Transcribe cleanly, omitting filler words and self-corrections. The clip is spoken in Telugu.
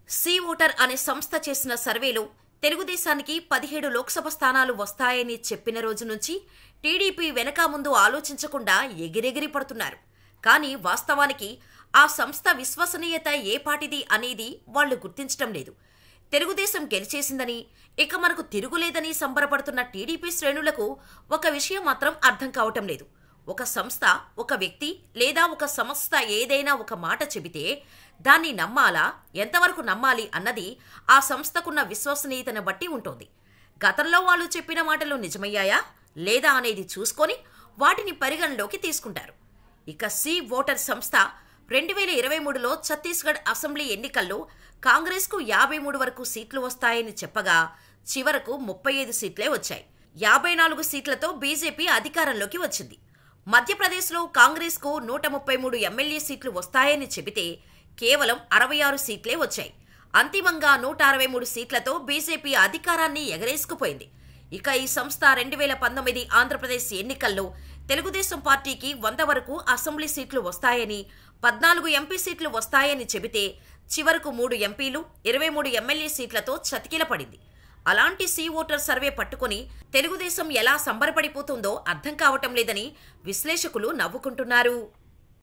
సీ ఓటర్ అనే సంస్థ చేసిన సర్వేలో తెలుగుదేశానికి 17 లోక్సభ స్థానాలు వస్తాయని చెప్పిన రోజు నుంచి టీడీపీ వెనక ముందు ఆలోచించకుండా ఎగిరెగిరి పడుతున్నారు. కానీ వాస్తవానికి ఆ సంస్థ విశ్వసనీయత ఏ పాటిది అనేది వాళ్లు గుర్తించటం లేదు. తెలుగుదేశం గెలిచేసిందని, ఇక మనకు తిరుగులేదని సంబరపడుతున్న టీడీపీ శ్రేణులకు ఒక విషయం మాత్రం అర్థం కావటం లేదు. ఒక సంస్థ, ఒక వ్యక్తి లేదా ఒక సంస్థ ఏదైనా ఒక మాట చెబితే దాన్ని నమ్మాలా, ఎంతవరకు నమ్మాలి అన్నది ఆ సంస్థకున్న విశ్వసనీయతను బట్టి ఉంటుంది. గతంలో వాళ్ళు చెప్పిన మాటలు నిజమయ్యాయా లేదా అనేది చూసుకొని వాటిని పరిగణలోకి తీసుకుంటారు. ఇక సీ ఓటర్ సంస్థ 2023లో ఛత్తీస్గఢ్ అసెంబ్లీ ఎన్నికల్లో కాంగ్రెస్కు 53 వరకు సీట్లు వస్తాయని చెప్పగా చివరకు 35 సీట్లే వచ్చాయి. 54 సీట్లతో బీజేపీ అధికారంలోకి వచ్చింది. మధ్యప్రదేశ్లో కాంగ్రెస్కు 133 ఎమ్మెల్యే సీట్లు వస్తాయని చెబితే కేవలం 66 సీట్లే వచ్చాయి. అంతిమంగా 163 సీట్లతో బీజేపీ అధికారాన్ని ఎగరేసుకుపోయింది. ఇక ఈ సంస్థ 2019 ఆంధ్రప్రదేశ్ ఎన్నికల్లో తెలుగుదేశం పార్టీకి 100 వరకు అసెంబ్లీ సీట్లు వస్తాయని, 14 ఎంపీ సీట్లు వస్తాయని చెబితే చివరకు 3 ఎంపీలు, 23 ఎమ్మెల్యే సీట్లతో చతికిలపడింది. అలాంటి సీ ఓటర్ సర్వే పట్టుకుని తెలుగుదేశం ఎలా సంబరపడిపోతుందో అర్థం కావటం లేదని విశ్లేషకులు నవ్వుకుంటున్నారు.